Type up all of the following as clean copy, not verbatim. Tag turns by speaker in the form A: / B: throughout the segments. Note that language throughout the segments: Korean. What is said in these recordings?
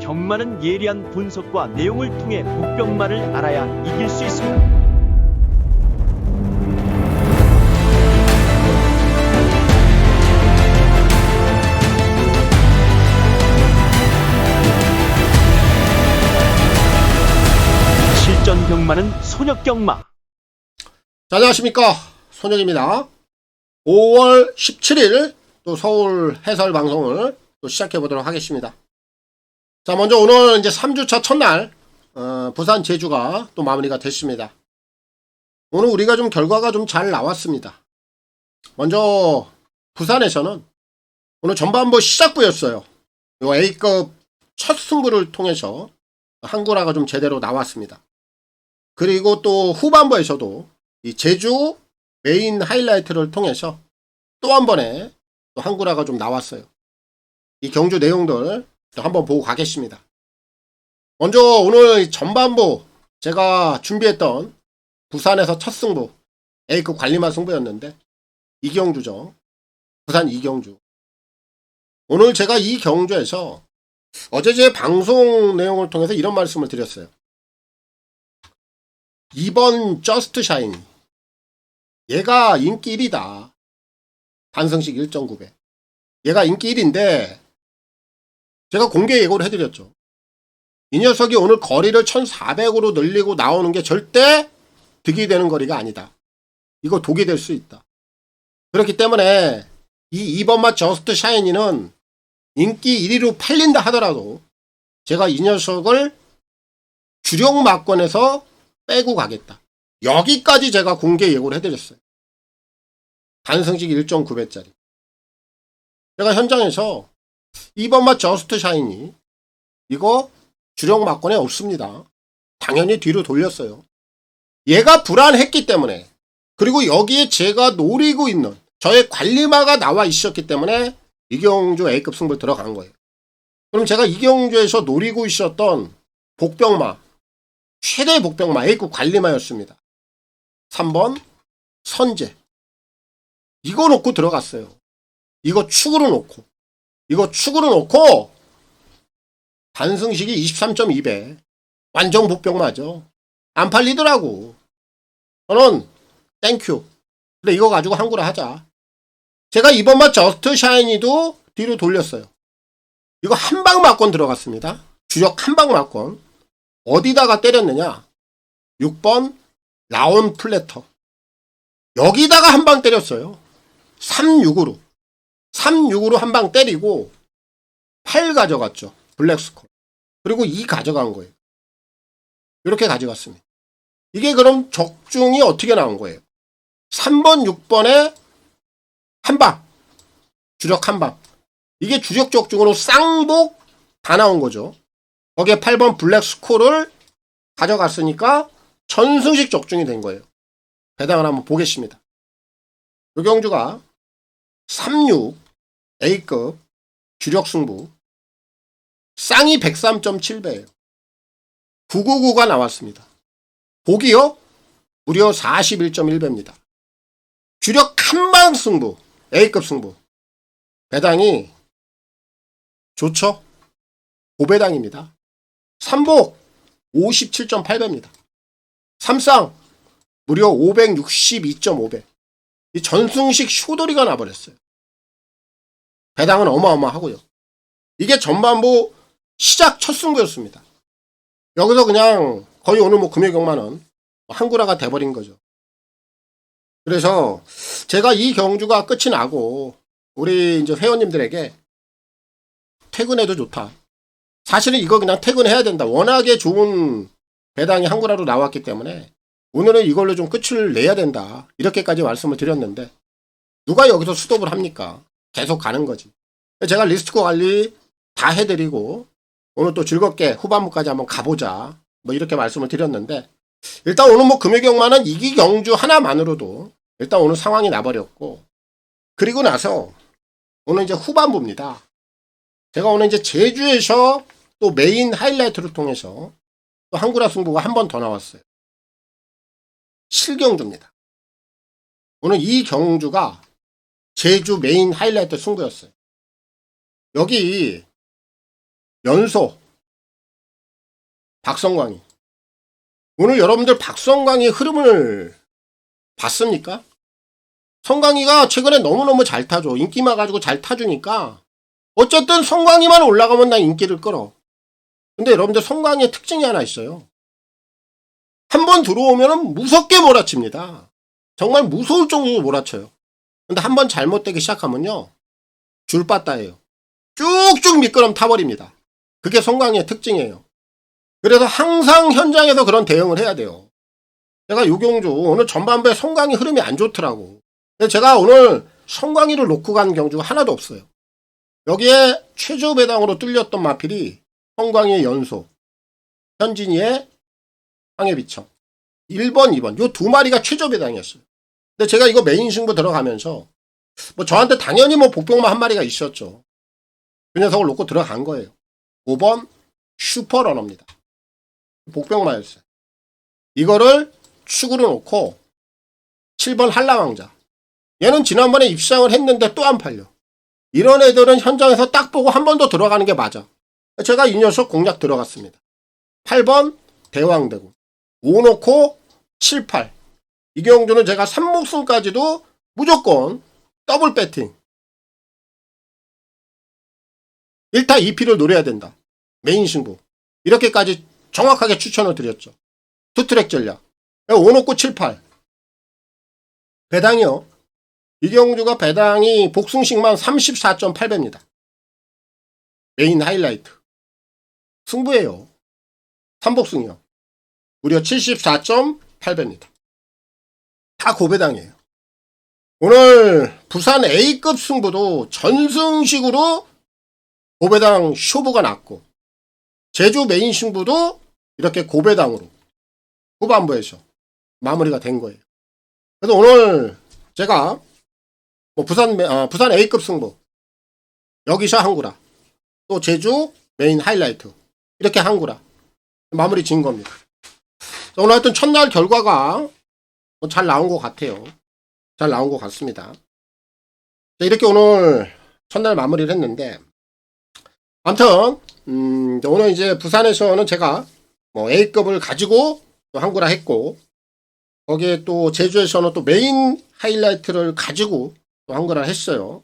A: 경마는 예리한 분석과 내용을 통해 복병마를 알아야 이길 수 있습니다. 실전 경마는 손역 경마.
B: 자, 안녕하십니까, 손혁입니다. 5월 17일 또 서울 해설 방송을 또 시작해 보도록 하겠습니다. 자, 먼저 오늘 이제 3주차 첫날 부산 제주가 또 마무리가 됐습니다. 오늘 우리가 좀 결과가 좀 잘 나왔습니다. 먼저 부산에서는 오늘 전반부 시작부였어요. 요 A급 첫 승부를 통해서 한구라가 좀 제대로 나왔습니다. 그리고 또 후반부에서도 이 제주 메인 하이라이트를 통해서 또 한 번에 또 한구라가 좀 나왔어요. 이 경주 내용들 또 한번 보고 가겠습니다. 먼저 오늘 전반부 제가 준비했던 부산에서 첫 승부 A급 관리마 승부였는데 이경주죠. 부산 이경주. 오늘 제가 이 경주에서 어제 제 방송 내용을 통해서 이런 말씀을 드렸어요. 이번 저스트 샤인 얘가 인기 1위다. 반승식 1.9배. 얘가 인기 1위인데 제가 공개 예고를 해드렸죠. 이 녀석이 오늘 거리를 1400으로 늘리고 나오는 게 절대 득이 되는 거리가 아니다. 이거 독이 될 수 있다. 그렇기 때문에 이 2번마 저스트 샤이니는 인기 1위로 팔린다 하더라도 제가 이 녀석을 주력 막권에서 빼고 가겠다. 여기까지 제가 공개 예고를 해드렸어요. 반승식 1.9배짜리. 제가 현장에서 2번마 저스트 샤이니 이거 주력 막권에 없습니다. 당연히 뒤로 돌렸어요. 얘가 불안했기 때문에, 그리고 여기에 제가 노리고 있는 저의 관리마가 나와 있었기 때문에 이경주 A급 승부 들어간 거예요. 그럼 제가 이경주에서 노리고 있었던 복병마, 최대 복병마 A급 관리마였습니다. 3번 선제. 이거 놓고 들어갔어요. 이거 축으로 놓고 반승식이 23.2배 완전 복병마죠. 안 팔리더라고. 저는 땡큐. 그래 이거 가지고 한구라 하자. 제가 이번마 저스트 샤이니도 뒤로 돌렸어요. 이거 한방 막권 들어갔습니다. 주력 한방 막권. 어디다가 때렸느냐? 6번 라온 플래터. 여기다가 한방 때렸어요. 3-6으로 한방 때리고 8 가져갔죠. 블랙스콜. 그리고 2 가져간 거예요. 이렇게 가져갔습니다. 이게 그럼 적중이 어떻게 나온 거예요? 3번, 6번에 한방. 주력 한방. 이게 주력 적중으로 쌍복 다 나온 거죠. 거기에 8번 블랙스콜을 가져갔으니까 전승식 적중이 된 거예요. 배당을 한번 보겠습니다. 이 경주가 36 A급 주력 승부 쌍이 103.7배예요. 999가 나왔습니다. 복이요? 무려 41.1배입니다. 주력 한방 승부 A급 승부 배당이 좋죠? 고배당입니다. 3복 57.8배입니다. 3쌍 무려 562.5배. 이 전승식 쇼돌이가 나버렸어요. 배당은 어마어마하고요. 이게 전반부 시작 첫 승부였습니다. 여기서 그냥 거의 오늘 뭐 금요경마는 한구라가 돼버린 거죠. 그래서 제가 이 경주가 끝이 나고 우리 이제 회원님들에게 퇴근해도 좋다. 사실은 이거 그냥 퇴근해야 된다. 워낙에 좋은 배당이 한구라로 나왔기 때문에 오늘은 이걸로 좀 끝을 내야 된다. 이렇게까지 말씀을 드렸는데 누가 여기서 스톱을 합니까? 계속 가는 거지. 제가 리스크 관리 다 해드리고 오늘 또 즐겁게 후반부까지 한번 가보자. 뭐 이렇게 말씀을 드렸는데 일단 오늘 뭐 금요경마는 이기 경주 하나만으로도 일단 오늘 상황이 나버렸고, 그리고 나서 오늘 이제 후반부입니다. 제가 오늘 이제 제주에서 또 메인 하이라이트를 통해서 또 한구라 승부가 한 번 더 나왔어요. 7경주입니다. 오늘 이 경주가 제주 메인 하이라이트 승부였어요. 여기 연소 박성광이. 오늘 여러분들 박성광의 흐름을 봤습니까? 성광이가 최근에 너무너무 잘 타죠. 인기만 가지고 잘 타주니까 어쨌든 성광이만 올라가면 난 인기를 끌어. 근데 여러분들 성광이의 특징이 하나 있어요. 한 번 들어오면 무섭게 몰아칩니다. 정말 무서울 정도로 몰아쳐요. 근데 한 번 잘못되기 시작하면요. 줄바따예요. 쭉쭉 미끄럼 타버립니다. 그게 성광이의 특징이에요. 그래서 항상 현장에서 그런 대응을 해야 돼요. 제가 유경주 오늘 전반부에 성광이 흐름이 안 좋더라고. 그래서 제가 오늘 성광이를 놓고 간 경주가 하나도 없어요. 여기에 최저 배당으로 뚫렸던 마필이 성광이의 연소, 현진이의 황해비청 1번, 2번 요 두 마리가 최저 배당이었어요. 근데 제가 이거 메인 승부 들어가면서 뭐 저한테 당연히 뭐 복병만 한 마리가 있었죠. 그 녀석을 놓고 들어간 거예요. 5번 슈퍼러너입니다. 복병마였어요. 이거를 축으로 놓고 7번 한라왕자. 얘는 지난번에 입상을 했는데 또 안 팔려. 이런 애들은 현장에서 딱 보고 한 번 더 들어가는 게 맞아. 제가 이 녀석 공략 들어갔습니다. 8번 대왕대구. 5 놓고 7, 8. 이경주는 제가 3목숨까지도 무조건 더블 배팅. 1타 2피를 노려야 된다. 메인 승부. 이렇게까지 정확하게 추천을 드렸죠. 투트랙 전략. 5 놓고 7, 8. 배당이요. 이경주가 배당이 복승식만 34.8배입니다. 메인 하이라이트. 승부예요. 3복승이요. 무려 74.8배입니다. 다 고배당이에요. 오늘 부산 A급 승부도 전승식으로 고배당 쇼부가 났고 제주 메인 승부도 이렇게 고배당으로 후반부에서 마무리가 된 거예요. 그래서 오늘 제가 뭐 부산 A급 승부 여기서 한구라 또 제주 메인 하이라이트 이렇게 한구라 마무리 진 겁니다. 오늘 하여튼 첫날 결과가 잘 나온 것 같아요. 잘 나온 것 같습니다. 이렇게 오늘 첫날 마무리를 했는데 아무튼 오늘 이제 부산에서는 제가 뭐 A급을 가지고 또 한구라 했고 거기에 또 제주에서는 또 메인 하이라이트를 가지고 또 한구라 했어요.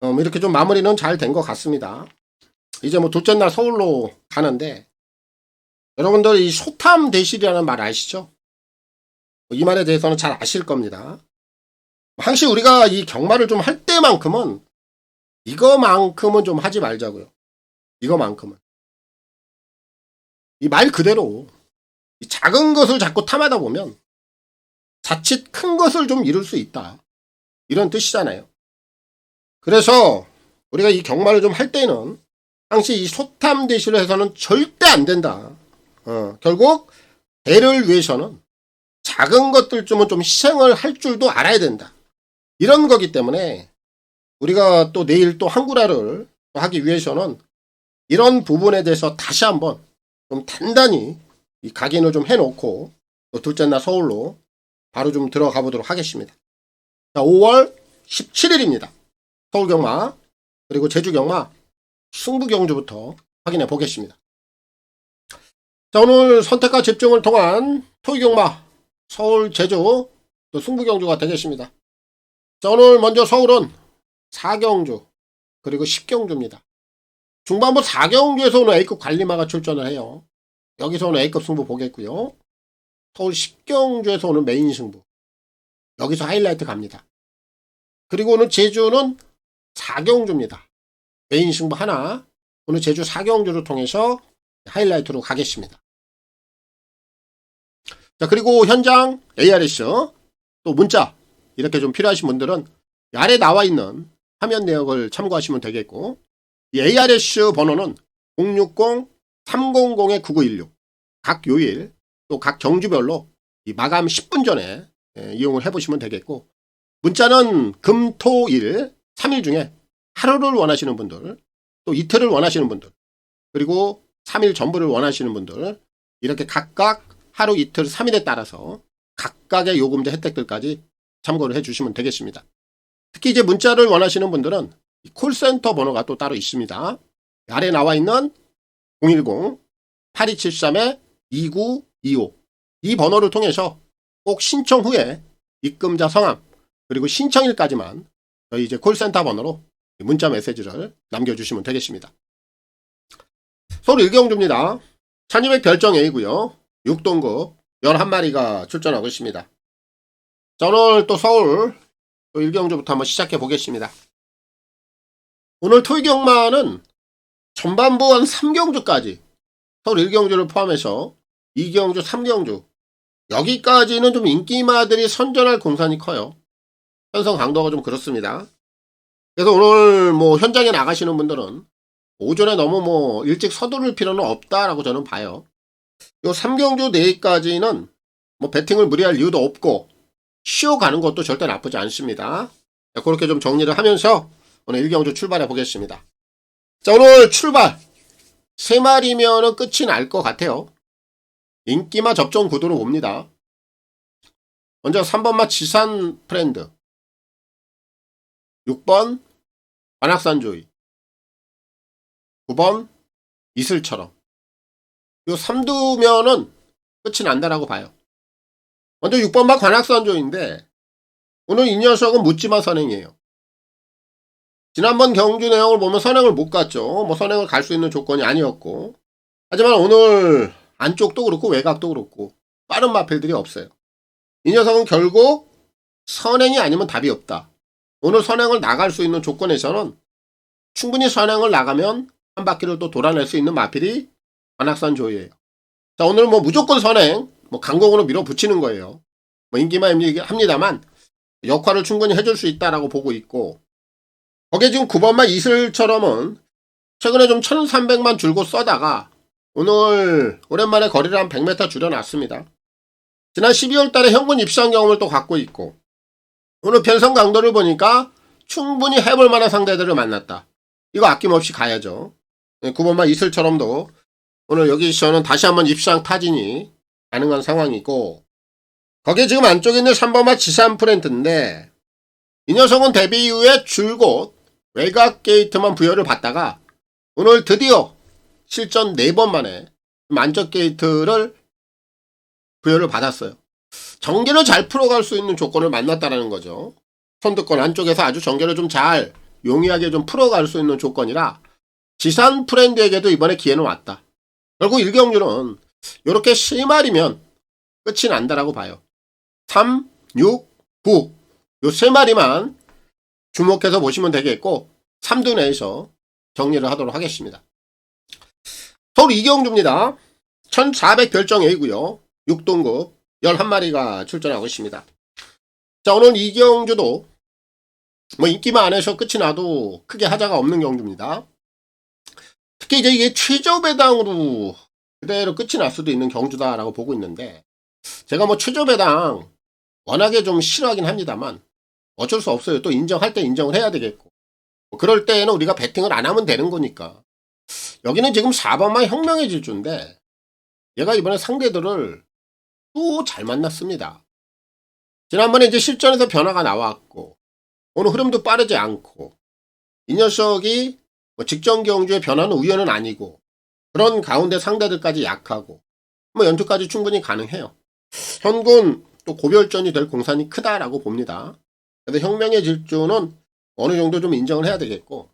B: 이렇게 좀 마무리는 잘 된 것 같습니다. 이제 뭐 둘째 날 서울로 가는데 여러분들 이 소탐 대실이라는 말 아시죠? 이 말에 대해서는 잘 아실 겁니다. 항상 우리가 이 경마를 좀 할 때만큼은 이거만큼은 좀 하지 말자고요. 이거만큼은. 이 말 그대로 이 작은 것을 자꾸 탐하다 보면 자칫 큰 것을 좀 이룰 수 있다. 이런 뜻이잖아요. 그래서 우리가 이 경마를 좀 할 때는 항상 이 소탐 대실을 해서는 절대 안 된다. 결국 대를 위해서는 작은 것들쯤은 좀 희생을 할 줄도 알아야 된다. 이런 거기 때문에 우리가 또 내일 또 한구라를 하기 위해서는 이런 부분에 대해서 다시 한번 좀 단단히 이 각인을 좀 해놓고 또 둘째 날 서울로 바로 좀 들어가 보도록 하겠습니다. 자, 5월 17일입니다. 서울경마 그리고 제주경마 승부경주부터 확인해 보겠습니다. 자, 오늘 선택과 집중을 통한 토이경마 서울 제주 또 승부경주가 되겠습니다. 자, 오늘 먼저 서울은 4경주 그리고 10경주입니다. 중반부 4경주에서 오늘 A급 관리마가 출전을 해요. 여기서 오늘 A급 승부 보겠고요. 서울 10경주에서 오늘 메인 승부 여기서 하이라이트 갑니다. 그리고 오늘 제주는 4경주입니다. 메인 승부 하나 오늘 제주 4경주를 통해서 하이라이트로 가겠습니다. 자, 그리고 현장 ARS 또 문자 이렇게 좀 필요하신 분들은 아래 나와 있는 화면 내역을 참고하시면 되겠고 이 ARS 번호는 060-300-9916 각 요일 또 각 경주별로 이 마감 10분 전에 이용을 해보시면 되겠고 문자는 금, 토, 일 3일 중에 하루를 원하시는 분들 또 이틀을 원하시는 분들 그리고 3일 전부를 원하시는 분들 이렇게 각각 하루 이틀 3일에 따라서 각각의 요금제 혜택들까지 참고를 해주시면 되겠습니다. 특히 이제 문자를 원하시는 분들은 콜센터 번호가 또 따로 있습니다. 아래 나와 있는 8273-2925 이 번호를 통해서 꼭 신청 후에 입금자 성함 그리고 신청일까지만 저희 이제 콜센터 번호로 문자 메시지를 남겨주시면 되겠습니다. 서울 일경주입니다. 1200 별정 A고요. 6동급 11마리가 출전하고 있습니다. 자, 오늘 또 서울 또 일경주부터 한번 시작해 보겠습니다. 오늘 토익경마는 전반부 한 3경주까지 서울 1경주를 포함해서 2경주, 3경주 여기까지는 좀 인기마들이 선전할 공산이 커요. 편성 강도가 좀 그렇습니다. 그래서 오늘 뭐 현장에 나가시는 분들은 오전에 너무 일찍 서두를 필요는 없다라고 저는 봐요. 요 3경주 내까지는 뭐 배팅을 무리할 이유도 없고 쉬어가는 것도 절대 나쁘지 않습니다. 그렇게 좀 정리를 하면서 오늘 1경주 출발해 보겠습니다. 자, 오늘 출발 3마리면은 끝이 날 것 같아요. 인기마 접종 구도로 봅니다. 먼저 3번마 지산 프렌드, 6번 관악산조이, 9번 이슬처럼 요 3두면은 끝이 난다라고 봐요. 먼저 6번마 관악산조이인데 오늘 이 녀석은 묻지마 선행이에요. 지난번 경주 내용을 보면 선행을 못 갔죠. 뭐 선행을 갈 수 있는 조건이 아니었고, 하지만 오늘 안쪽도 그렇고 외곽도 그렇고 빠른 마필들이 없어요. 이 녀석은 결국 선행이 아니면 답이 없다. 오늘 선행을 나갈 수 있는 조건에서는 충분히 선행을 나가면 한 바퀴를 또 돌아낼 수 있는 마필이 관악산 조이예요. 자, 오늘 뭐 무조건 선행, 강공으로 밀어붙이는 거예요. 인기마입니다만 역할을 충분히 해줄 수 있다라고 보고 있고, 거기에 지금 9번만 이슬처럼은 최근에 좀 1300만 줄곧 써다가 오늘 오랜만에 거리를 한 100m 줄여놨습니다. 지난 12월 달에 현군 입상 경험을 또 갖고 있고, 오늘 편성 강도를 보니까 충분히 해볼 만한 상대들을 만났다. 이거 아낌없이 가야죠. 9번만 이슬처럼도 오늘 여기서는 다시 한번 입상 타진이 가능한 상황이고, 거기에 지금 안쪽에 있는 3번만 지산 프렌트인데 이 녀석은 데뷔 이후에 줄곧 외곽 게이트만 부여를 받다가 오늘 드디어 실전 4번 만에 만적 게이트를 부여를 받았어요. 전개를 잘 풀어갈 수 있는 조건을 만났다라는 거죠. 선두권 안쪽에서 아주 전개를 좀 잘 용이하게 좀 풀어갈 수 있는 조건이라 지산 프렌드에게도 이번에 기회는 왔다. 결국 1경주는 이렇게 3마리면 끝이 난다라고 봐요. 3, 6, 9 요 3마리만 주목해서 보시면 되겠고 3두 내에서 정리를 하도록 하겠습니다. 서울 2경주입니다. 1400 별정 A고요. 6동급 11마리가 출전하고 있습니다. 자, 오늘 2경주도 인기만 안에서 끝이 나도 크게 하자가 없는 경주입니다. 특히 이제 이게 최저 배당으로 그대로 끝이 날 수도 있는 경주다라고 보고 있는데, 제가 최저 배당 워낙에 좀 싫어하긴 합니다만 어쩔 수 없어요. 또 인정할 때 인정을 해야 되겠고, 그럴 때에는 우리가 배팅을 안 하면 되는 거니까. 여기는 지금 4번만 혁명의 질주인데 얘가 이번에 상대들을 또 잘 만났습니다. 지난번에 이제 실전에서 변화가 나왔고 오늘 흐름도 빠르지 않고 이 녀석이 직전 경주의 변화는 우연은 아니고 그런 가운데 상대들까지 약하고 연투까지 충분히 가능해요. 현군 또 고별전이 될 공산이 크다라고 봅니다. 그래서 혁명의 질주는 어느 정도 좀 인정을 해야 되겠고,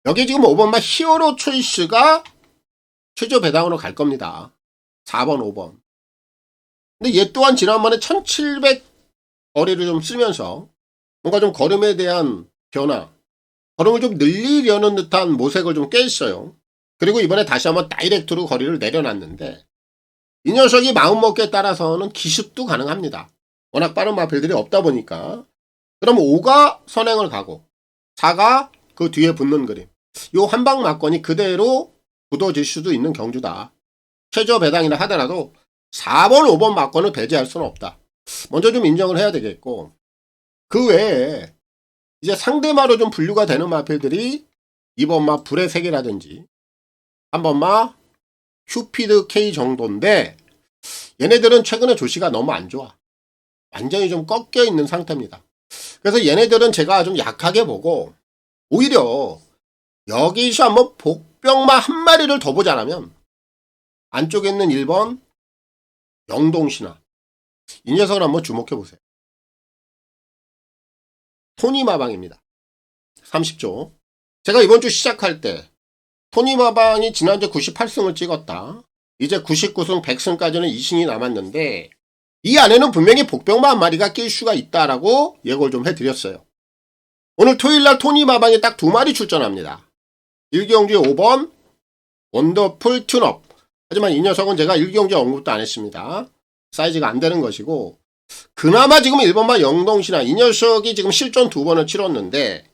B: 여기 지금 5번만 히어로 초이스가 최저 배당으로 갈 겁니다. 4번, 5번. 근데 얘 또한 지난번에 1700 거리를 좀 쓰면서 뭔가 좀 걸음에 대한 변화, 걸음을 좀 늘리려는 듯한 모색을 좀 꿰있어요. 그리고 이번에 다시 한번 다이렉트로 거리를 내려놨는데 이 녀석이 마음먹기에 따라서는 기습도 가능합니다. 워낙 빠른 마필들이 없다 보니까. 그럼 5가 선행을 가고 4가 그 뒤에 붙는 그림. 요 한방 막건이 그대로 굳어질 수도 있는 경주다. 최저 배당이라 하더라도 4번, 5번 막건을 배제할 수는 없다. 먼저 좀 인정을 해야 되겠고, 그 외에 이제 상대마로 좀 분류가 되는 마필들이 2번마 불의 세계라든지 3번마 큐피드 K 정도인데 얘네들은 최근에 조시가 너무 안 좋아. 완전히 좀 꺾여 있는 상태입니다. 그래서 얘네들은 제가 좀 약하게 보고 오히려 여기서 한번 복병마 한 마리를 더 보자라면 안쪽에 있는 1번 영동신화. 이 녀석을 한번 주목해 보세요. 토니마방입니다. 30조. 제가 이번 주 시작할 때 토니마방이 지난주 98승을 찍었다. 이제 99승 100승까지는 2승이 남았는데 이 안에는 분명히 복병마 한 마리가 낄 수가 있다라고 예고를 좀 해드렸어요. 오늘 토요일날 토니마방이 딱 2마리 출전합니다. 1경주에 5번 원더풀 튠업. 하지만 이 녀석은 제가 1경주에 언급도 안 했습니다. 사이즈가 안 되는 것이고 그나마 지금 1번마 영동신화 이 녀석이 지금 실전 2번을 치렀는데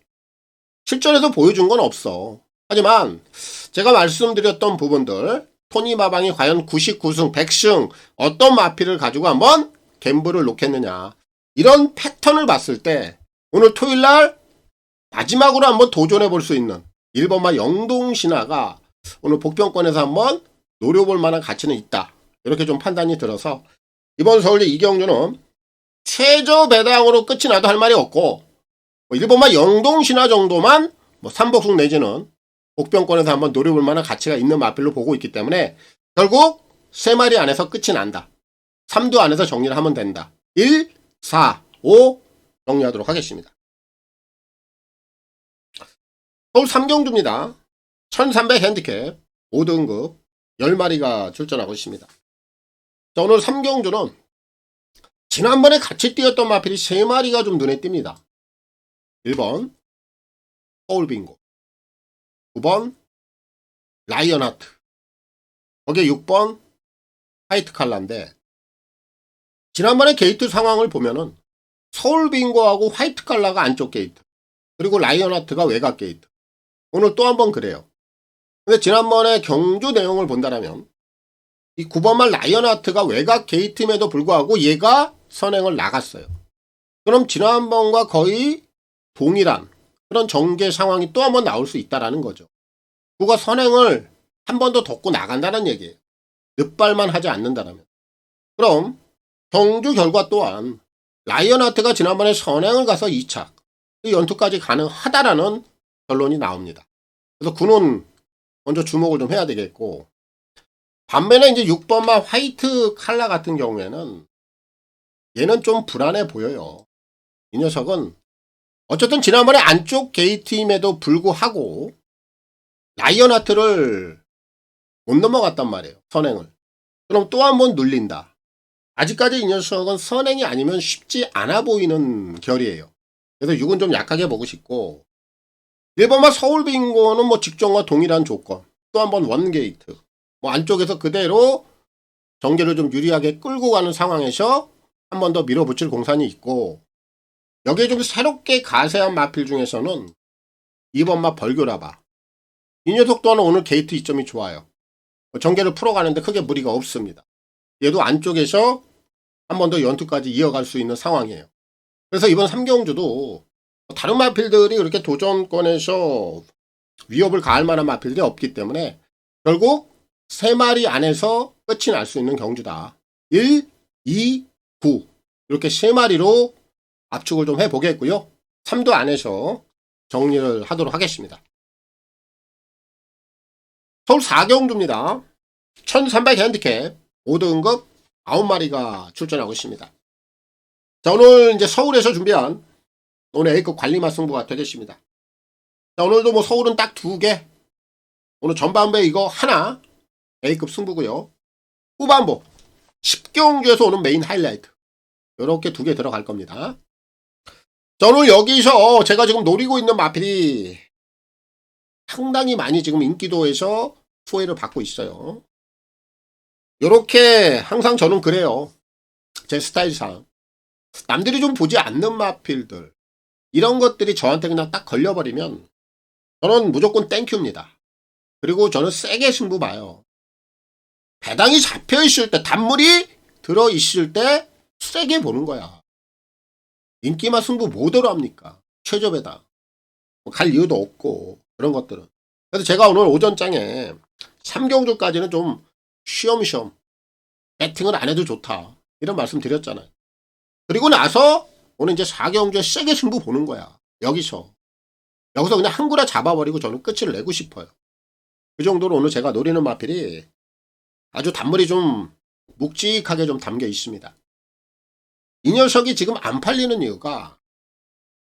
B: 실전에서 보여준 건 없어. 하지만 제가 말씀드렸던 부분들 토니마방이 과연 99승 100승 어떤 마필을 가지고 한번 갬블을 놓겠느냐 이런 패턴을 봤을 때 오늘 토요일날 마지막으로 한번 도전해 볼 수 있는 1번마 영동신화가 오늘 복병권에서 한번 노려볼 만한 가치는 있다. 이렇게 좀 판단이 들어서 이번 서울대 이경주는 최저 배당으로 끝이 나도 할 말이 없고 1번마 영동신화 정도만 3복승 내지는 복병권에서 한번 노려볼 만한 가치가 있는 마필로 보고 있기 때문에 결국 3마리 안에서 끝이 난다. 3두 안에서 정리를 하면 된다. 1, 4, 5 정리하도록 하겠습니다. 서울 3경주입니다. 1300 핸디캡 5등급 10마리가 출전하고 있습니다. 자, 오늘 3경주는 지난번에 같이 뛰었던 마필이 3마리가 좀 눈에 띕니다. 1번 서울빙고, 9번 라이언하트, 거기에 6번 화이트칼라인데 지난번에 게이트 상황을 보면은 서울빙고하고 화이트칼라가 안쪽 게이트 그리고 라이언하트가 외곽 게이트. 오늘 또 한 번 그래요. 근데 지난번에 경주 내용을 본다면 이 9번말 라이언하트가 외곽 게이트임에도 불구하고 얘가 선행을 나갔어요. 그럼 지난번과 거의 동일한 그런 전개 상황이 또 한 번 나올 수 있다라는 거죠. 누가 선행을 한 번 더 덮고 나간다는 얘기예요. 늦발만 하지 않는다라면. 그럼 경주 결과 또한 라이언하트가 지난번에 선행을 가서 2착 연투까지 가능하다라는 결론이 나옵니다. 그래서 그는 먼저 주목을 좀 해야 되겠고 반면에 이제 6번마 화이트 칼라 같은 경우에는 얘는 좀 불안해 보여요. 이 녀석은 어쨌든 지난번에 안쪽 게이트임에도 불구하고 라이언하트를 못 넘어갔단 말이에요. 선행을. 그럼 또 한 번 눌린다. 아직까지 이 녀석은 선행이 아니면 쉽지 않아 보이는 결이에요. 그래서 6은 좀 약하게 보고 싶고 1번마 서울빙고는 직전과 동일한 조건. 또 한 번 원게이트. 안쪽에서 그대로 전개를 좀 유리하게 끌고 가는 상황에서 한 번 더 밀어붙일 공산이 있고 여기에 좀 새롭게 가세한 마필 중에서는 2번마 벌교라바. 이 녀석 또한 오늘 게이트 이점이 좋아요. 전개를 풀어가는데 크게 무리가 없습니다. 얘도 안쪽에서 한 번 더 연투까지 이어갈 수 있는 상황이에요. 그래서 이번 3경주도 다른 마필들이 그렇게 도전권에서 위협을 가할 만한 마필들이 없기 때문에 결국 3마리 안에서 끝이 날 수 있는 경주다. 1, 2, 9 이렇게 3마리로 압축을 좀 해보겠고요. 3도 안에서 정리를 하도록 하겠습니다. 서울 4경주입니다. 1300 핸디캡 5등급 9마리가 출전하고 있습니다. 자, 오늘 이제 서울에서 준비한 오늘 A급 관리마 승부가 되겠습니다. 자, 오늘도 서울은 딱 2개. 오늘 전반부에 이거 하나 A급 승부고요. 후반부 10경주에서 오는 메인 하이라이트. 이렇게 2개 들어갈 겁니다. 자, 오늘 여기서 제가 지금 노리고 있는 마필이 상당히 많이 지금 인기도에서 소외를 받고 있어요. 이렇게 항상 저는 그래요. 제 스타일상. 남들이 좀 보지 않는 마필들. 이런 것들이 저한테 그냥 딱 걸려버리면 저는 무조건 땡큐입니다. 그리고 저는 세게 승부 봐요. 배당이 잡혀있을 때, 단물이 들어있을 때 세게 보는 거야. 인기만 승부 뭐대로 합니까? 최저 배당. 갈 이유도 없고 그런 것들은. 그래서 제가 오늘 오전장에 3경주까지는 좀 쉬엄쉬엄 배팅을 안 해도 좋다. 이런 말씀 드렸잖아요. 그리고 나서 오늘 이제 4경주에 세게 승부 보는 거야. 여기서 그냥 한 구라 잡아버리고 저는 끝을 내고 싶어요. 그 정도로 오늘 제가 노리는 마필이 아주 단물이 좀 묵직하게 좀 담겨 있습니다. 이 녀석이 지금 안 팔리는 이유가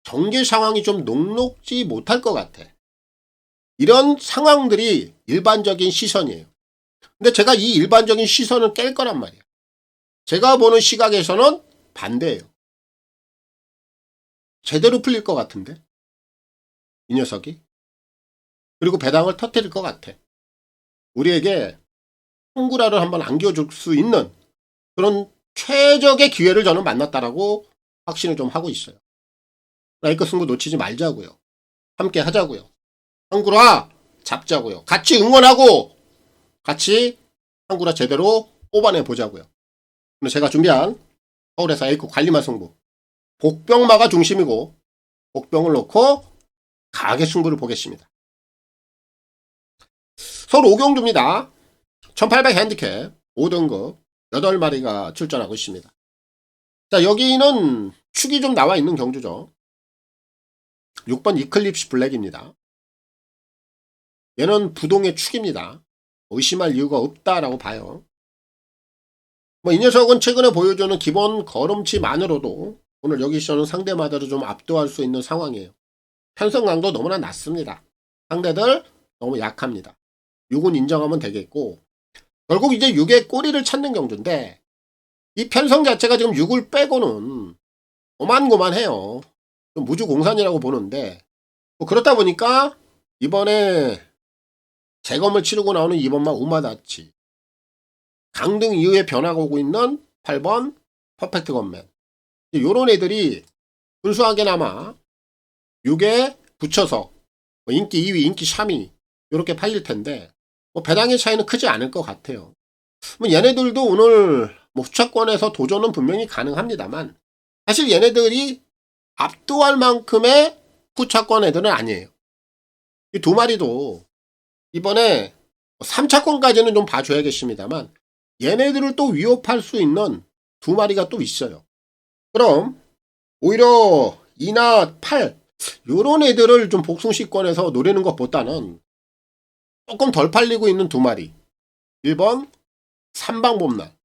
B: 경기 상황이 좀 녹록지 못할 것 같아. 이런 상황들이 일반적인 시선이에요. 근데 제가 이 일반적인 시선을 깰 거란 말이에요. 제가 보는 시각에서는 반대예요. 제대로 풀릴 것 같은데 이 녀석이. 그리고 배당을 터뜨릴 것 같아. 우리에게 홍구라를 한번 안겨줄 수 있는 그런 최적의 기회를 저는 만났다라고 확신을 좀 하고 있어요. 라이크 승부 놓치지 말자고요. 함께 하자고요. 한구라 잡자고요. 같이 응원하고 같이 한구라 제대로 뽑아내 보자고요. 오늘 제가 준비한 서울에서 A급 관리만 승부, 복병마가 중심이고 복병을 놓고 강하게 승부를 보겠습니다. 서울 오경주입니다. 1800 핸디캡 5등급 8마리가 출전하고 있습니다. 자, 여기는 축이 좀 나와 있는 경주죠. 6번 이클립스 블랙입니다. 얘는 부동의 축입니다. 의심할 이유가 없다라고 봐요. 이 녀석은 최근에 보여주는 기본 걸음치만으로도 오늘 여기서는 상대마다도 좀 압도할 수 있는 상황이에요. 편성강도 너무나 낮습니다. 상대들 너무 약합니다. 6은 인정하면 되겠고, 결국 이제 6의 꼬리를 찾는 경주인데 이 편성 자체가 지금 6을 빼고는 고만고만해요. 좀 무주공산이라고 보는데 그렇다 보니까 이번에 재검을 치르고 나오는 2번만 우마다치, 강등 이후에 변화가 오고 있는 8번 퍼펙트 건맨, 요런 애들이 순수하게나마 6에 붙여서 인기 2위, 인기 3위 요렇게 팔릴 텐데 배당의 차이는 크지 않을 것 같아요. 얘네들도 오늘 후차권에서 도전은 분명히 가능합니다만 사실 얘네들이 압도할 만큼의 후차권 애들은 아니에요. 이 두 마리도 이번에 3차권까지는 좀 봐줘야겠습니다만 얘네들을 또 위협할 수 있는 두 마리가 또 있어요. 그럼 오히려 2나 8 요런 애들을 좀 복숭시권에서 노리는 것보다는 조금 덜 팔리고 있는 두 마리, 1번 삼방봄날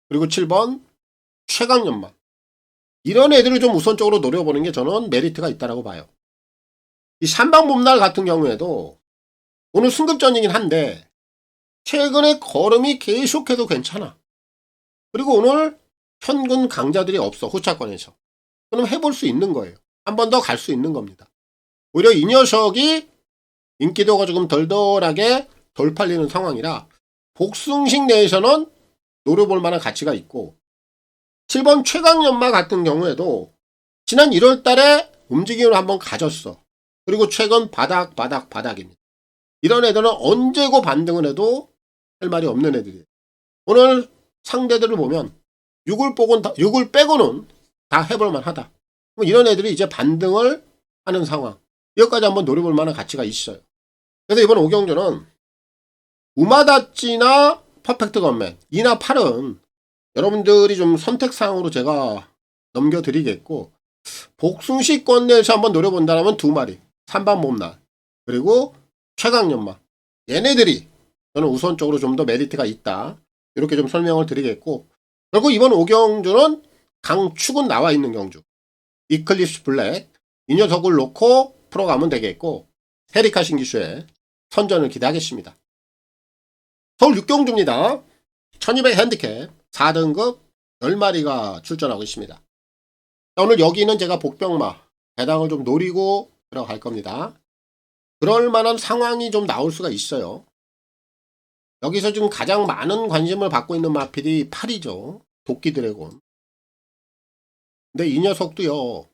B: 그리고 7번 최강연만, 이런 애들을 좀 우선적으로 노려보는 게 저는 메리트가 있다고 봐요. 이 삼방봄날 같은 경우에도 오늘 승급전이긴 한데 최근에 걸음이 계속해도 괜찮아. 그리고 오늘 현근 강자들이 없어, 후차권에서. 그럼 해볼 수 있는 거예요. 한 번 더 갈 수 있는 겁니다. 오히려 이 녀석이 인기도가 조금 덜덜하게 덜 팔리는 상황이라 복숭식 내에서는 노려볼 만한 가치가 있고, 7번 최강연마 같은 경우에도 지난 1월 달에 움직임을 한번 가졌어. 그리고 최근 바닥입니다. 이런 애들은 언제고 반등을 해도 할 말이 없는 애들이에요. 오늘 상대들을 보면 6을 빼고는 다 해볼 만하다. 이런 애들이 이제 반등을 하는 상황, 이것까지 한번 노려볼 만한 가치가 있어요. 그래서 이번 오경주는 우마다찌나 퍼펙트 건맨 2나 8은 여러분들이 좀 선택사항으로 제가 넘겨드리겠고, 복숭시권 내에서 한번 노려본다면 두 마리, 3번 몸날 그리고 최강연마, 얘네들이 저는 우선적으로 좀 더 메리트가 있다, 이렇게 좀 설명을 드리겠고, 결국 이번 오경주는 강축은 나와 있는 경주, 이클립스 블랙 이 녀석을 놓고 풀어가면 되겠고, 헤리카 신기수의 선전을 기대하겠습니다. 서울 6경주입니다. 1200 핸디캡 4등급 10마리가 출전하고 있습니다. 오늘 여기는 제가 복병마 배당을 좀 노리고 들어갈 겁니다. 그럴 만한 상황이 좀 나올 수가 있어요. 여기서 지금 가장 많은 관심을 받고 있는 마필이 8이죠. 도끼 드래곤. 근데 이 녀석도요,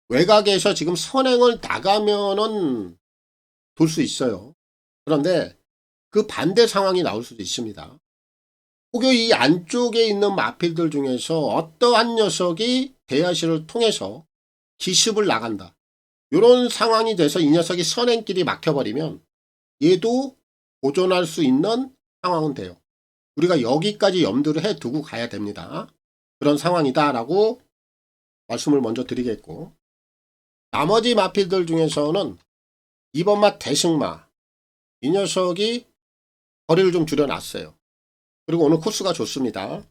B: 외곽에서 지금 선행을 나가면은 돌 수 있어요. 그런데 그 반대 상황이 나올 수도 있습니다. 혹여 이 안쪽에 있는 마필들 중에서 어떠한 녀석이 대야시를 통해서 기습을 나간다, 이런 상황이 돼서 이 녀석이 선행길이 막혀버리면 얘도 보존할 수 있는 상황은 돼요. 우리가 여기까지 염두를 해두고 가야 됩니다. 그런 상황이다 라고 말씀을 먼저 드리겠고, 나머지 마필들 중에서는 2번마 대승마, 이 녀석이 거리를 좀 줄여놨어요. 그리고 오늘 코스가 좋습니다.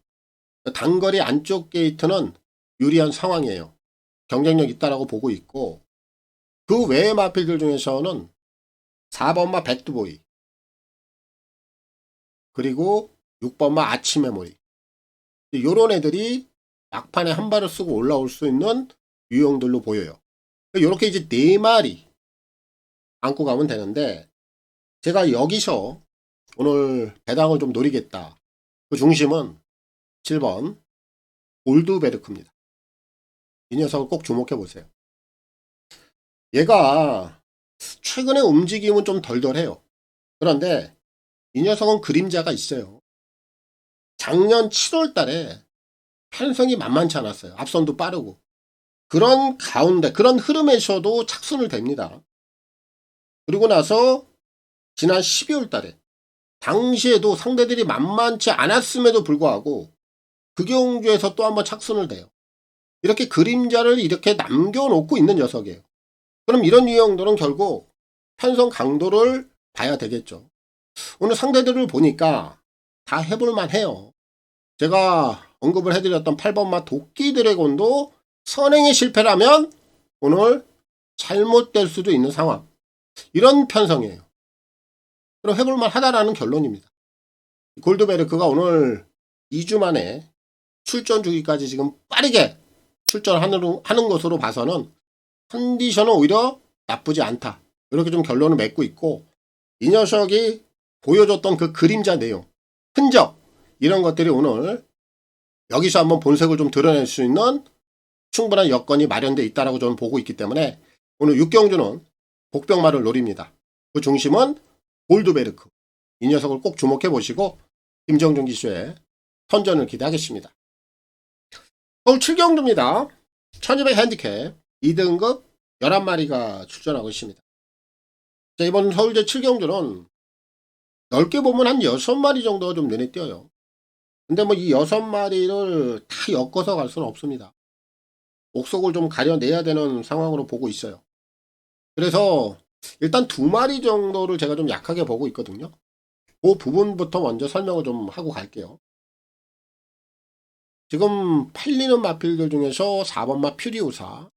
B: 단거리 안쪽 게이트는 유리한 상황이에요. 경쟁력 있다라고 보고 있고, 그 외의 마필들 중에서는 4번마 백두보이, 그리고 6번마 아치메모리, 요런 애들이 막판에 한 발을 쓰고 올라올 수 있는 유형들로 보여요. 요렇게 이제 4마리 안고 가면 되는데, 제가 여기서 오늘 배당을 좀 노리겠다. 그 중심은 7번 골드베르크입니다. 이 녀석을 꼭 주목해 보세요. 얘가 최근에 움직임은 좀 덜덜해요. 그런데 이 녀석은 그림자가 있어요. 작년 7월 달에 편성이 만만치 않았어요. 앞선도 빠르고. 그런 가운데, 그런 흐름에서도 착순을 됩니다. 그리고 나서 지난 12월 달에 당시에도 상대들이 만만치 않았음에도 불구하고 극영주에서 또 한번 착순을 돼요. 이렇게 그림자를 이렇게 남겨놓고 있는 녀석이에요. 그럼 이런 유형들은 결국 편성 강도를 봐야 되겠죠. 오늘 상대들을 보니까 다 해볼만 해요. 제가 언급을 해드렸던 8번마 도끼 드래곤도 선행에 실패라면 오늘 잘못될 수도 있는 상황. 이런 편성이에요. 그럼 해볼만 하다라는 결론입니다. 골드베르크가 오늘 2주 만에 출전 주기까지 지금 빠르게 출전하는 것으로 봐서는 컨디션은 오히려 나쁘지 않다. 이렇게 좀 결론을 맺고 있고, 이 녀석이 보여줬던 그 그림자 내용, 흔적, 이런 것들이 오늘 여기서 한번 본색을 좀 드러낼 수 있는 충분한 여건이 마련되어 있다고 저는 보고 있기 때문에 오늘 육경주는 복병마를 노립니다. 그 중심은 골드베르크. 이 녀석을 꼭 주목해 보시고 김정준 기수의 선전을 기대하겠습니다. 서울 7경주입니다. 1200 핸디캡 2등급 11마리가 출전하고 있습니다. 자, 이번 서울제 7경주는 넓게 보면 한 6마리 정도가 좀 눈에 띄어요. 근데 뭐 이 6마리를 다 엮어서 갈 수는 없습니다. 옥속을 좀 가려내야 되는 상황으로 보고 있어요. 그래서 일단 2마리 정도를 제가 좀 약하게 보고 있거든요. 그 부분부터 먼저 설명을 좀 하고 갈게요. 지금 팔리는 마필들 중에서 4번마 퓨리우사,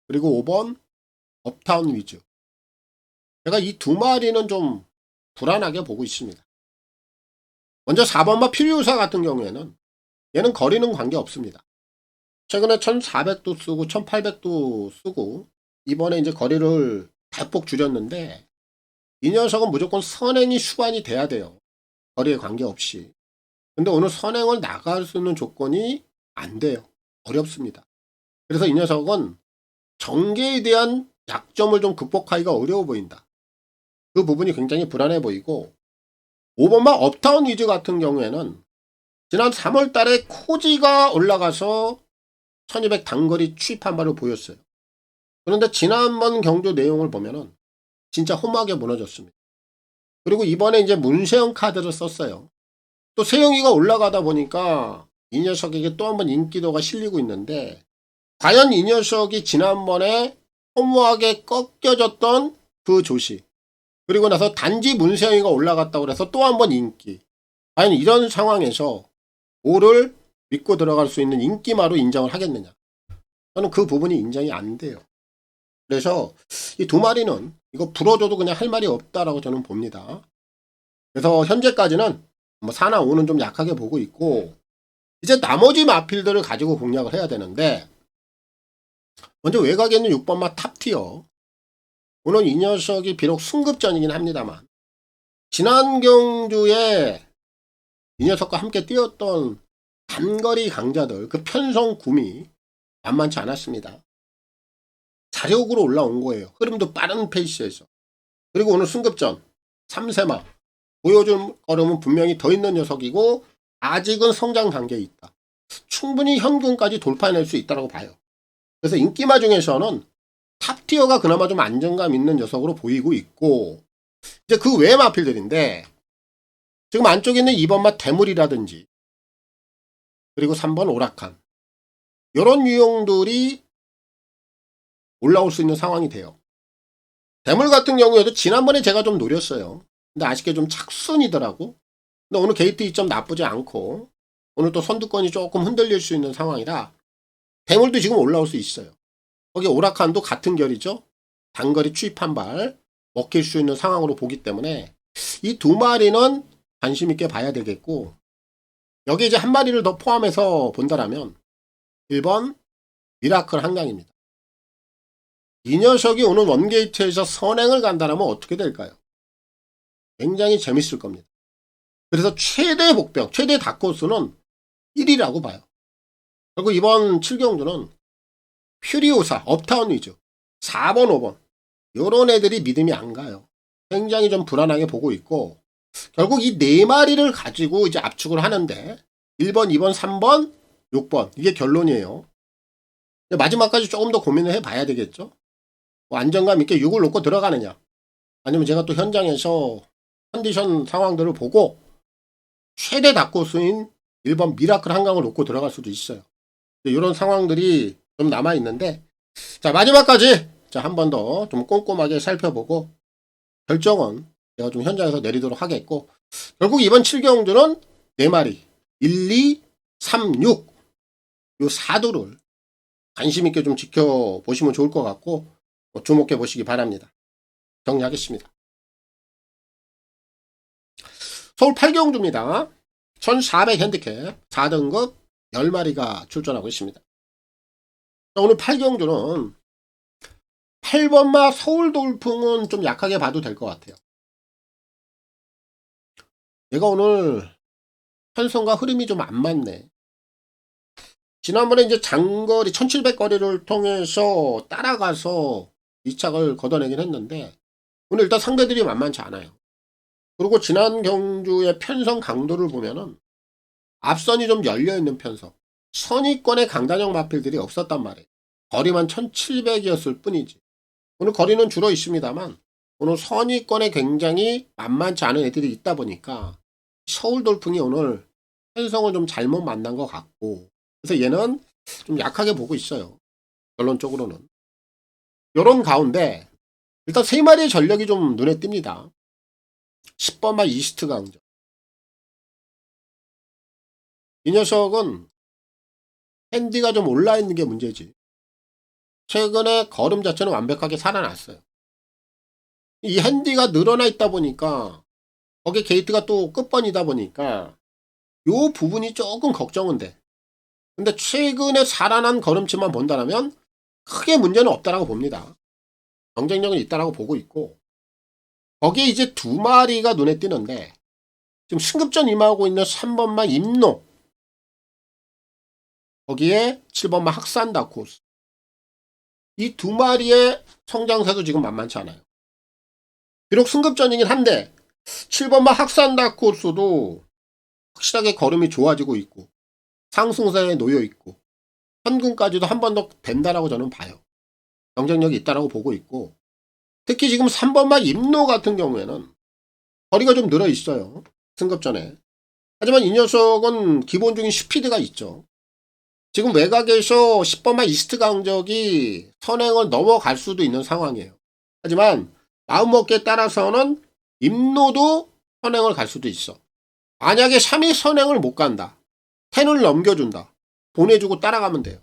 B: 그리고 5번 업타운 위즈. 제가 이 2마리는 좀 불안하게 보고 있습니다. 먼저 4번마 퓨리우사 같은 경우에는 얘는 거리는 관계없습니다. 최근에 1400도 쓰고 1800도 쓰고 이번에 이제 거리를 대폭 줄였는데, 이 녀석은 무조건 선행이 수반이 돼야 돼요. 거리에 관계없이. 근데 오늘 선행을 나갈 수 있는 조건이 안 돼요. 어렵습니다. 그래서 이 녀석은 전개에 대한 약점을 좀 극복하기가 어려워 보인다. 그 부분이 굉장히 불안해 보이고, 5번마 업타운 위즈 같은 경우에는 지난 3월 달에 코지가 올라가서 1200 단거리 추입한 바를 보였어요. 그런데 지난번 경주 내용을 보면은 진짜 험하게 무너졌습니다. 그리고 이번에 이제 문세영 카드를 썼어요. 또 세영이가 올라가다 보니까 이 녀석에게 또 한번 인기도가 실리고 있는데, 과연 이 녀석이 지난번에 허무하게 꺾여졌던 그 조시, 그리고 나서 단지 문세영이가 올라갔다고 해서 또 한번 인기, 과연 이런 상황에서 5를 믿고 들어갈 수 있는 인기마로 인정을 하겠느냐. 저는 그 부분이 인정이 안 돼요. 그래서 이 2마리는 이거 불어줘도 그냥 할 말이 없다라고 저는 봅니다. 그래서 현재까지는 뭐 4나 5는 좀 약하게 보고 있고, 이제 나머지 마필들을 가지고 공략을 해야 되는데, 먼저 외곽에 있는 6번마 탑티어. 오늘 이 녀석이 비록 승급전이긴 합니다만 지난 경주에 이 녀석과 함께 뛰었던 단거리 강자들, 그 편성 구미 만만치 않았습니다. 자력으로 올라온 거예요. 흐름도 빠른 페이스에서. 그리고 오늘 승급전 3세마 보여준 걸음은 분명히 더 있는 녀석이고, 아직은 성장 단계에 있다. 충분히 현금까지 돌파해낼 수 있다고 봐요. 그래서 인기마 중에서는 탑티어가 그나마 좀 안정감 있는 녀석으로 보이고 있고, 이제 그 외의 마필들인데, 지금 안쪽에 있는 2번마 대물이라든지, 그리고 3번 오락한, 이런 유형들이 올라올 수 있는 상황이 돼요. 대물 같은 경우에도 지난번에 제가 좀 노렸어요. 근데 아쉽게 좀 착순이더라고. 근데 오늘 게이트 2점 나쁘지 않고 오늘 또 선두권이 조금 흔들릴 수 있는 상황이라 대물도 지금 올라올 수 있어요. 거기 오라칸도 같은 결이죠. 단거리 추입 한 발 먹힐 수 있는 상황으로 보기 때문에 이 두 마리는 관심 있게 봐야 되겠고, 여기 이제 한 마리를 더 포함해서 본다라면 1번 미라클 한강입니다. 이 녀석이 오늘 원게이트에서 선행을 간다라면 어떻게 될까요? 굉장히 재밌을 겁니다. 그래서 최대 복병, 최대 다코스는 1위라고 봐요. 그리고 이번 7경주는 퓨리오사, 업타운 위주 4번, 5번 요런 애들이 믿음이 안 가요. 굉장히 좀 불안하게 보고 있고, 결국 이 네 마리를 가지고 이제 압축을 하는데 1번, 2번, 3번, 6번 이게 결론이에요. 마지막까지 조금 더 고민을 해봐야 되겠죠. 뭐 안정감 있게 6을 놓고 들어가느냐, 아니면 제가 또 현장에서 컨디션 상황들을 보고 최대 다코스인 1번 미라클 한강을 놓고 들어갈 수도 있어요. 이런 상황들이 좀 남아있는데, 자, 마지막까지 한 번 더 좀 꼼꼼하게 살펴보고 결정은 제가 좀 현장에서 내리도록 하겠고, 결국 이번 7경주는 4마리 1, 2, 3, 6 요 4도를 관심 있게 좀 지켜보시면 좋을 것 같고 주목해 보시기 바랍니다. 정리하겠습니다. 서울 8경주입니다. 1400 핸디캡 4등급 10마리가 출전하고 있습니다. 오늘 8경주는 8번마 서울 돌풍은 좀 약하게 봐도 될 것 같아요. 얘가 오늘 편성과 흐름이 좀 안 맞네. 지난번에 이제 장거리 1700거리를 통해서 따라가서 이착을 걷어내긴 했는데 오늘 일단 상대들이 만만치 않아요. 그리고 지난 경주의 편성 강도를 보면은 앞선이 좀 열려있는 편성, 선위권의 강단형 마필들이 없었단 말이에요. 거리만 1700이었을 뿐이지. 오늘 거리는 줄어 있습니다만 오늘 선위권에 굉장히 만만치 않은 애들이 있다 보니까 서울 돌풍이 오늘 편성을 좀 잘못 만난 것 같고, 그래서 얘는 좀 약하게 보고 있어요. 결론적으로는. 요런 가운데 일단 3마리의 전력이 좀 눈에 띕니다. 10번마 이스트 강정. 이 녀석은 핸디가 좀 올라있는 게 문제지. 최근에 걸음 자체는 완벽하게 살아났어요. 이 핸디가 늘어나 있다 보니까 거기에 게이트가 또 끝번이다 보니까 요 부분이 조금 걱정은 돼. 근데 최근에 살아난 걸음치만 본다면 크게 문제는 없다라고 봅니다. 경쟁력은 있다라고 보고 있고, 거기에 이제 2마리가 눈에 띄는데 지금 승급전 임하고 있는 3번마 임노, 거기에 7번마 학산다코스, 이 2마리의 성장세도 지금 만만치 않아요. 비록 승급전이긴 한데 7번마 학산다코스도 확실하게 걸음이 좋아지고 있고 상승세에 놓여 있고 현금까지도 한 번 더 된다라고 저는 봐요. 경쟁력이 있다라고 보고 있고, 특히 지금 3번마 임노 같은 경우에는 거리가 좀 늘어 있어요. 승급전에. 하지만 이 녀석은 기본적인 스피드가 있죠. 지금 외곽에서 10번마 이스트 강적이 선행을 넘어갈 수도 있는 상황이에요. 하지만 마음먹기에 따라서는 임노도 선행을 갈 수도 있어. 만약에 3위 선행을 못 간다, 10을 넘겨준다, 보내주고 따라가면 돼요.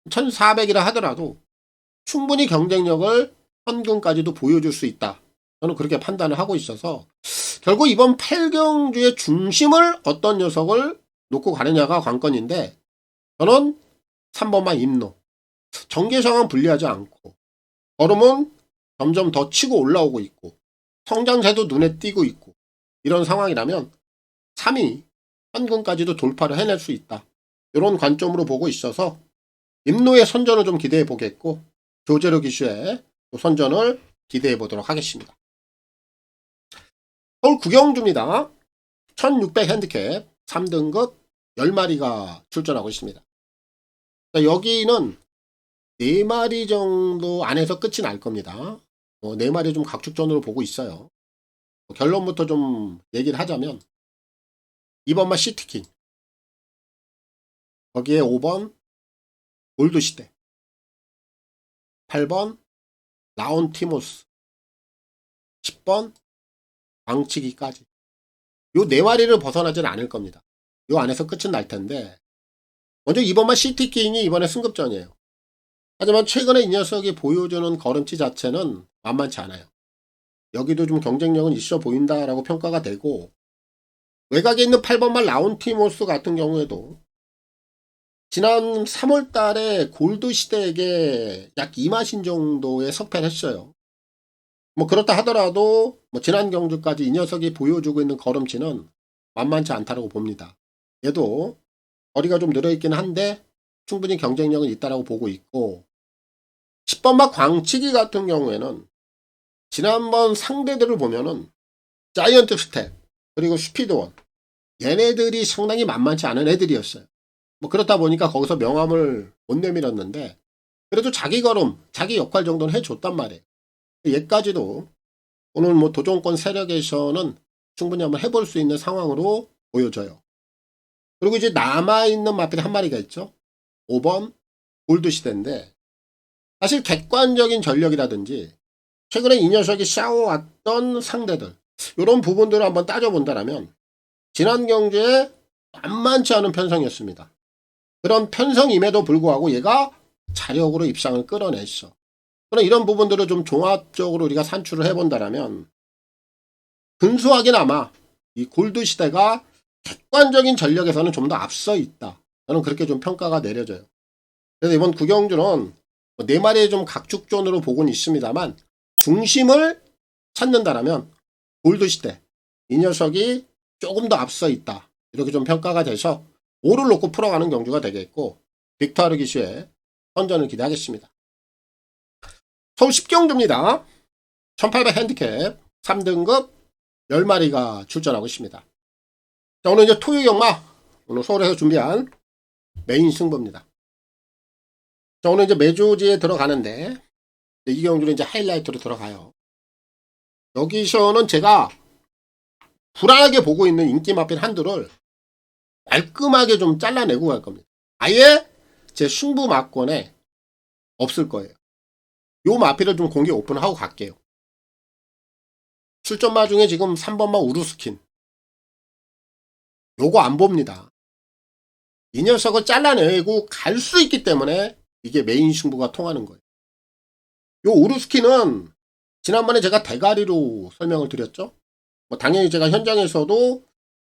B: 1400이라 하더라도 충분히 경쟁력을 현금까지도 보여줄 수 있다. 저는 그렇게 판단을 하고 있어서 결국 이번 8경주의 중심을 어떤 녀석을 놓고 가느냐가 관건인데, 저는 3번만 임노. 전개상은 불리하지 않고 걸음은 점점 더 치고 올라오고 있고 성장세도 눈에 띄고 있고 이런 상황이라면 3위 현금까지도 돌파를 해낼 수 있다. 이런 관점으로 보고 있어서 임노의 선전을 좀 기대해 보겠고 조제로 기수의 선전을 기대해 보도록 하겠습니다. 서울 9경주입니다. 1600 핸디캡 3등급 10마리가 출전하고 있습니다. 여기는 4마리 정도 안에서 끝이 날 겁니다. 4마리 좀 각축전으로 보고 있어요. 결론부터 좀 얘기를 하자면 2번마 시티킹, 거기에 5번 올드시대, 8번 라온티모스, 10번 왕치기까지. 요 네 마리를 벗어나진 않을 겁니다. 요 안에서 끝은 날 텐데, 먼저 이번만 시티킹이 이번에 승급전이에요. 하지만 최근에 이 녀석이 보여주는 걸음치 자체는 만만치 않아요. 여기도 좀 경쟁력은 있어 보인다라고 평가가 되고, 외곽에 있는 8번만 라운티모스 같은 경우에도 지난 3월 달에 골드 시대에게 약 2마신 정도의 석패를 했어요. 뭐 그렇다 하더라도 뭐 지난 경주까지 이 녀석이 보여주고 있는 걸음치는 만만치 않다고 봅니다. 얘도 거리가 좀 늘어있긴 한데 충분히 경쟁력은 있다고 보고 있고, 10번마 광치기 같은 경우에는 지난번 상대들을 보면은 자이언트 스텝 그리고 스피드원, 얘네들이 상당히 만만치 않은 애들이었어요. 뭐 그렇다 보니까 거기서 명함을 못 내밀었는데 그래도 자기 걸음, 자기 역할 정도는 해줬단 말이에요. 얘까지도 오늘 뭐 도전권 세력에서는 충분히 한번 해볼 수 있는 상황으로 보여져요. 그리고 이제 남아있는 마필이 한 마리가 있죠. 5번 골드 시대인데, 사실 객관적인 전력이라든지 최근에 이 녀석이 싸워왔던 상대들, 이런 부분들을 한번 따져본다면 지난 경주에 만만치 않은 편성이었습니다. 그런 편성임에도 불구하고 얘가 자력으로 입상을 끌어냈어. 그럼 이런 부분들을 좀 종합적으로 우리가 산출을 해본다면 근소하게나마 이 골드 시대가 객관적인 전력에서는 좀 더 앞서 있다. 저는 그렇게 좀 평가가 내려져요. 그래서 이번 구경주는 네 마리의 좀 각축전으로 보고는 있습니다만 중심을 찾는다라면 골드 시대 이 녀석이 조금 더 앞서 있다. 이렇게 좀 평가가 돼서 5를 놓고 풀어가는 경주가 되겠고, 빅토르 기수의 선전을 기대하겠습니다. 서울 10경주입니다. 1800 핸디캡 3등급 10마리가 출전하고 있습니다. 자, 오늘 이제 토요경마, 오늘 서울에서 준비한 메인 승부입니다. 자, 오늘 이제 매조지에 들어가는데, 이 경주는 이제 하이라이트로 들어가요. 여기서는 제가 불안하게 보고 있는 인기 마필 한두를 깔끔하게 좀 잘라내고 갈 겁니다. 아예 제 승부 막권에 없을 거예요. 요 마필을 좀 공개 오픈하고 갈게요. 출전마 중에 지금 3번마 우루스킨. 요거 안 봅니다. 이 녀석을 잘라내고 갈 수 있기 때문에 이게 메인 승부가 통하는 거예요. 요 우루스킨은 지난번에 제가 대가리로 설명을 드렸죠. 뭐 당연히 제가 현장에서도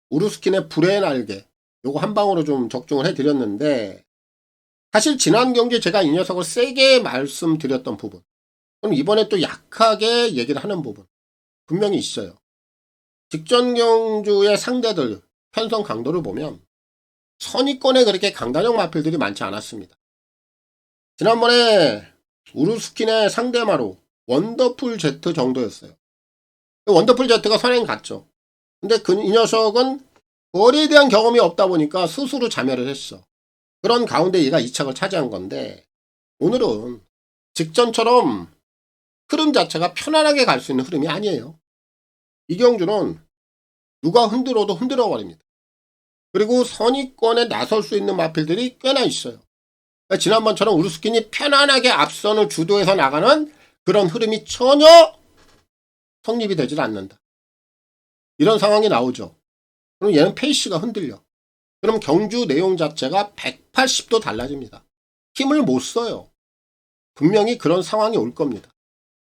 B: 우루스킨의 불의 날개 요거 한 방으로 좀 적중을 해드렸는데, 사실 지난 경기에 제가 이 녀석을 세게 말씀드렸던 부분, 그럼 이번에 또 약하게 얘기를 하는 부분 분명히 있어요. 직전 경주의 상대들 편성 강도를 보면 선위권에 그렇게 강단형 마필들이 많지 않았습니다. 지난번에 우루스킨의 상대마로 원더풀 제트 정도였어요. 원더풀 제트가 선행 갔죠. 근데 이 녀석은 거리에 대한 경험이 없다 보니까 스스로 자멸을 했어. 그런 가운데 얘가 2착을 차지한 건데, 오늘은 직전처럼 흐름 자체가 편안하게 갈 수 있는 흐름이 아니에요. 이 경주는 누가 흔들어도 흔들어 버립니다. 그리고 선위권에 나설 수 있는 마필들이 꽤나 있어요. 그러니까 지난번처럼 우루스킨이 편안하게 앞선을 주도해서 나가는 그런 흐름이 전혀 성립이 되질 않는다. 이런 상황이 나오죠. 그럼 얘는 페이스가 흔들려. 그럼 경주 내용 자체가 180도 달라집니다. 힘을 못 써요. 분명히 그런 상황이 올 겁니다.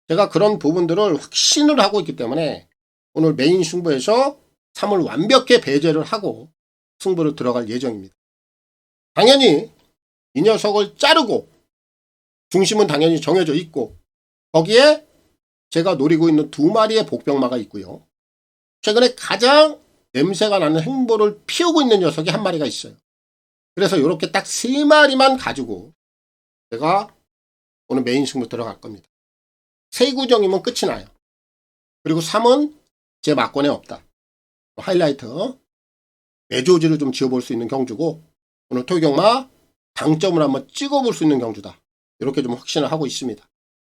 B: 제가 그런 부분들을 확신을 하고 있기 때문에 오늘 메인 승부에서 3을 완벽히 배제를 하고 승부를 들어갈 예정입니다. 당연히 이 녀석을 자르고 중심은 당연히 정해져 있고, 거기에 제가 노리고 있는 2마리의 복병마가 있고요. 최근에 가장 냄새가 나는 행보를 피우고 있는 녀석이 한 마리가 있어요. 그래서 이렇게 딱 3마리만 가지고 제가 오늘 메인 승부 들어갈 겁니다. 3구정이면 끝이 나요. 그리고 3은 제 막권에 없다. 하이라이트 매조지를 좀 지어볼 수 있는 경주고, 오늘 토요경마 당점을 한번 찍어볼 수 있는 경주다. 이렇게 좀 확신을 하고 있습니다.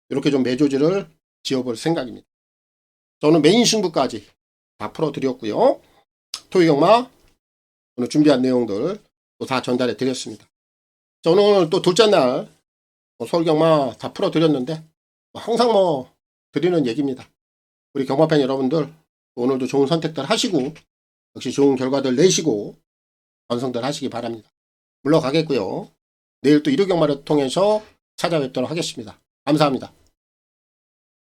B: 이렇게 좀 매조지를 지어볼 생각입니다. 저는 메인 승부까지 다 풀어드렸고요. 토요경마 오늘 준비한 내용들 또 다 전달해 드렸습니다. 저는 오늘 또 둘째 날 서울경마 다 풀어드렸는데 항상 뭐 드리는 얘기입니다. 우리 경마팬 여러분들 오늘도 좋은 선택들 하시고 역시 좋은 결과들 내시고 완성들 하시기 바랍니다. 물러가겠고요. 내일 또 일요경마를 통해서 찾아뵙도록 하겠습니다. 감사합니다.